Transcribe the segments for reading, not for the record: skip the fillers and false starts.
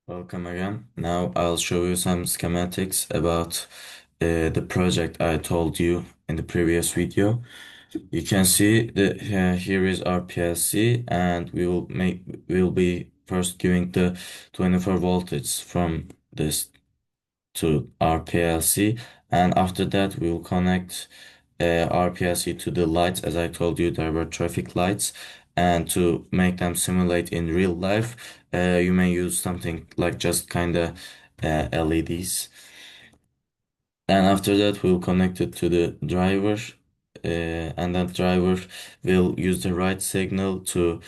Welcome again. Now I'll show you some schematics about the project I told you in the previous video. You can see that here is our PLC, and we'll be first giving the 24 voltage from this to our PLC, and after that we will connect our PLC to the lights. As I told you, there were traffic lights, and to make them simulate in real life, you may use something like just kind of LEDs. And after that, we'll connect it to the driver, and that driver will use the right signal to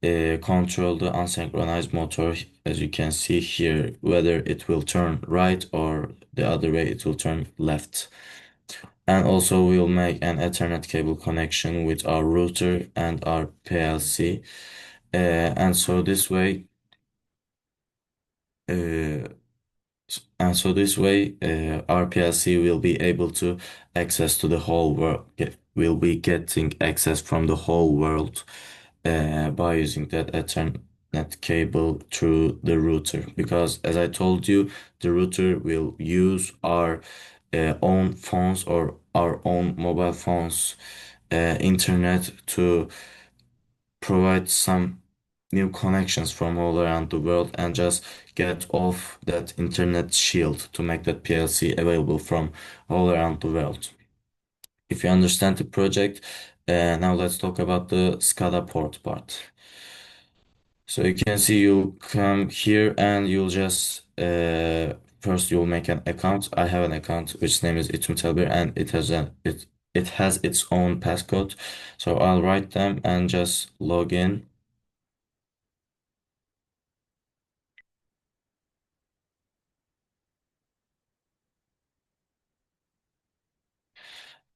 control the unsynchronized motor. As you can see here, whether it will turn right or the other way, it will turn left. And also, we'll make an Ethernet cable connection with our router and our PLC. And so this way, uh, our PLC will be able to access to the whole world. Will be getting access from the whole world by using that Ethernet cable through the router. Because as I told you, the router will use our own phones or our own mobile phones internet to provide some new connections from all around the world and just get off that internet shield to make that PLC available from all around the world. If you understand the project, now let's talk about the SCADA port part. So you can see you come here and you'll just first you'll make an account. I have an account which name is Itumtelbir, and it has its own passcode. So I'll write them and just log in.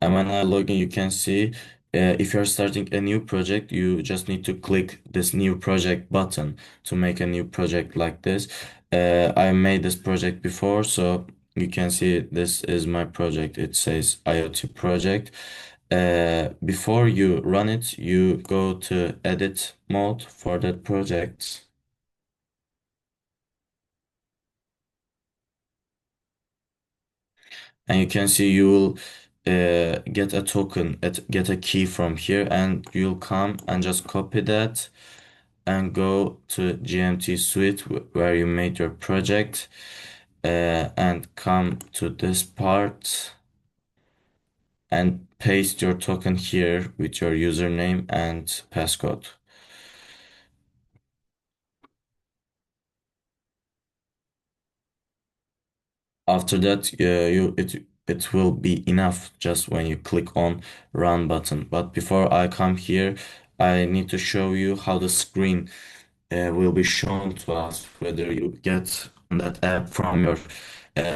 And when I log in, you can see if you're starting a new project, you just need to click this new project button to make a new project like this. I made this project before, so you can see this is my project. It says IoT project. Before you run it, you go to edit mode for that project. And you can see you will get a token, get a key from here, and you'll come and just copy that and go to GMT suite where you made your project, and come to this part and paste your token here with your username and passcode. After that, it will be enough just when you click on run button. But before I come here, I need to show you how the screen will be shown to us, whether you get that app from your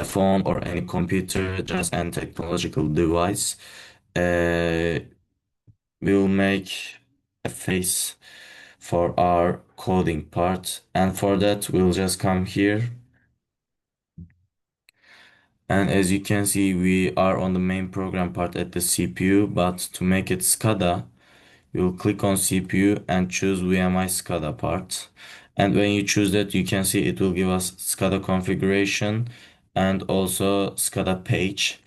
phone or any computer, just any technological device. Uh, we'll make a face for our coding part, and for that, we'll just come here. And as you can see, we are on the main program part at the CPU, but to make it SCADA, you'll click on CPU and choose WMI SCADA part. And when you choose that, you can see it will give us SCADA configuration and also SCADA page.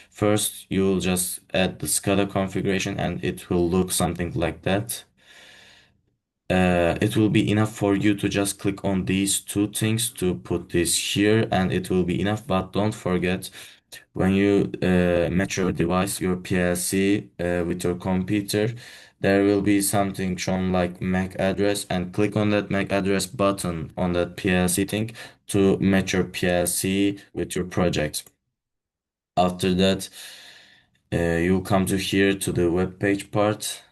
First, you'll just add the SCADA configuration and it will look something like that. It will be enough for you to just click on these two things to put this here, and it will be enough. But don't forget, when you match your device, your PLC, with your computer, there will be something shown like MAC address, and click on that MAC address button on that PLC thing to match your PLC with your project. After that, you'll come to here to the web page part.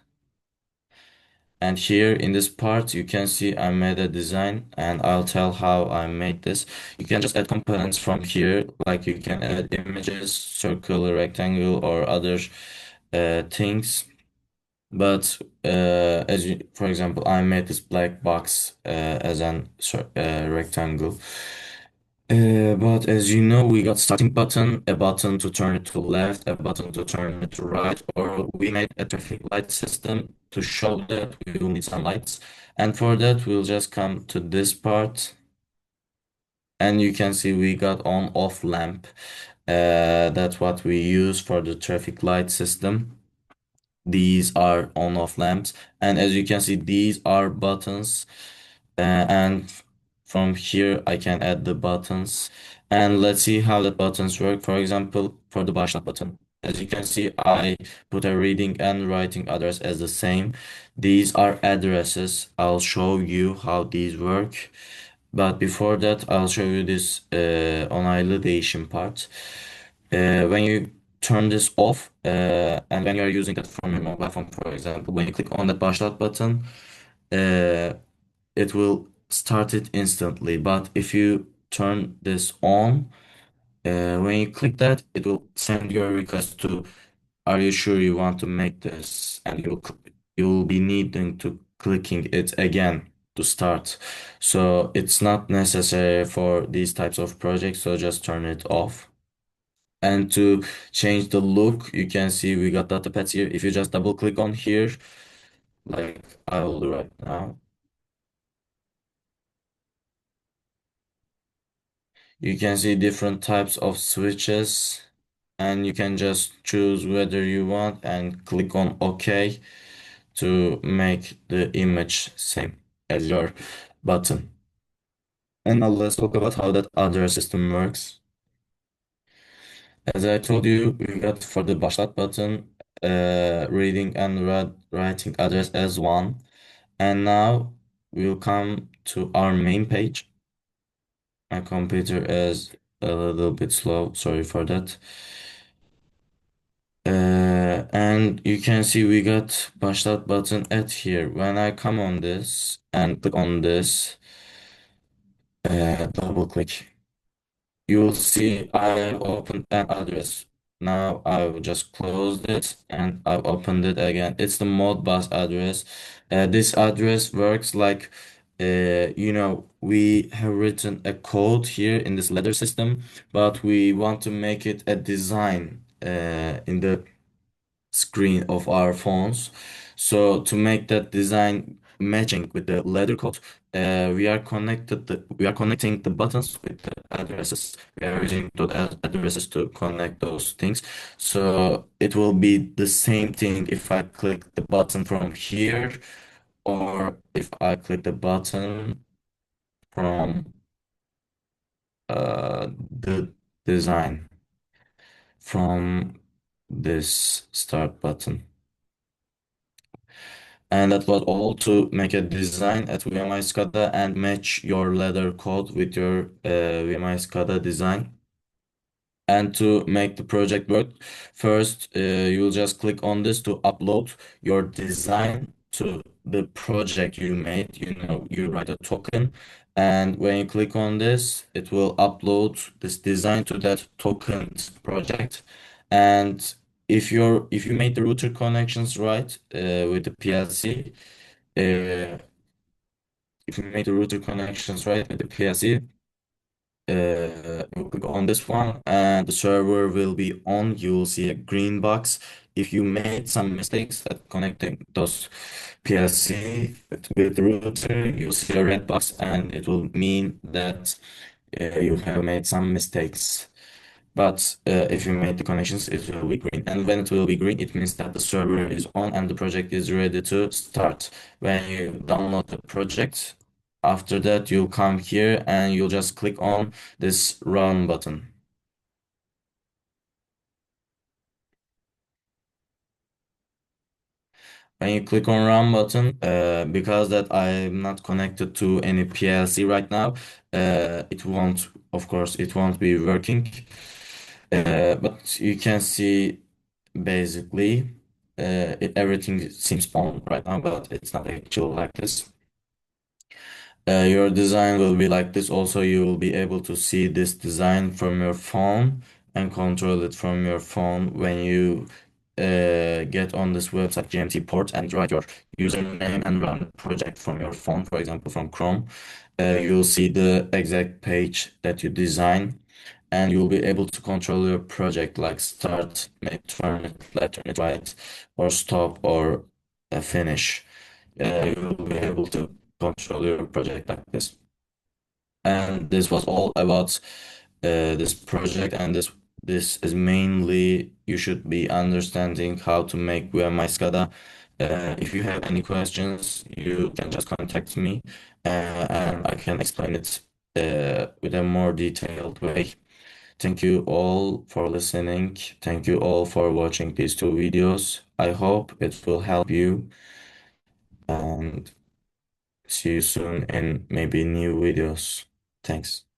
And here in this part, you can see I made a design, and I'll tell how I made this. You can just add components from here, like you can add images, circle, rectangle, or other things. But for example, I made this black box as an rectangle. But as you know, we got starting button, a button to turn it to left, a button to turn it to right, or we made a traffic light system to show that we will need some lights. And for that, we'll just come to this part. And you can see we got on off lamp. That's what we use for the traffic light system. These are on off lamps, and as you can see these are buttons, and from here I can add the buttons, and let's see how the buttons work. For example, for the başlat button, as you can see I put a reading and writing address as the same. These are addresses. I'll show you how these work, but before that I'll show you this onaylı değişim part. When you turn this off, and when you are using that from your mobile phone, for example, when you click on that başlat button, uh, it will start it instantly. But if you turn this on, when you click that, it will send your request to, are you sure you want to make this? And you'll be needing to clicking it again to start. So it's not necessary for these types of projects, so just turn it off. And to change the look, you can see we got data pads here. If you just double click on here, like I will do right now, you can see different types of switches, and you can just choose whether you want and click on OK to make the image same as your button. And now let's talk about how that other system works. As I told you, we got for the başlat button, reading and writing address as one. And now we'll come to our main page. My computer is a little bit slow, sorry for that. And you can see we got başlat button at here. When I come on this and click on this, double click, you will see I opened an address. Now I will just close it and I opened it again. It's the Modbus address. This address works like, we have written a code here in this ladder system, but we want to make it a design in the screen of our phones. So to make that design matching with the ladder code, we are connecting the buttons with the addresses. We are using those addresses to connect those things. So it will be the same thing if I click the button from here, or if I click the button from the design from this start button. And that was all to make a design at WMI SCADA and match your ladder code with your WMI SCADA design. And to make the project work, first you'll just click on this to upload your design to the project you made. You write a token, and when you click on this, it will upload this design to that token project. And if you made the router connections right with the PLC, if you made the router connections right with the PLC, you click on this one and the server will be on. You will see a green box. If you made some mistakes at connecting those PLC with the router, you'll see a red box and it will mean that you have made some mistakes. But if you made the connections, it will be green. And when it will be green, it means that the server is on and the project is ready to start. When you download the project, after that, you'll come here and you'll just click on this run button. When you click on run button, because that I'm not connected to any PLC right now, it won't, of course, it won't be working. But you can see basically everything seems on right now, but it's not actually like this. Your design will be like this. Also, you will be able to see this design from your phone and control it from your phone when you get on this website GMT port and write your username and run the project from your phone, for example, from Chrome. You'll see the exact page that you design, and you'll be able to control your project like start, make, turn it left, turn it right, or stop, or finish. You will be able to control your project like this. And this was all about this project, and this is mainly you should be understanding how to make VMI SCADA. If you have any questions, you can just contact me, and I can explain it with a more detailed way. Thank you all for listening. Thank you all for watching these two videos. I hope it will help you, and see you soon in maybe new videos. Thanks.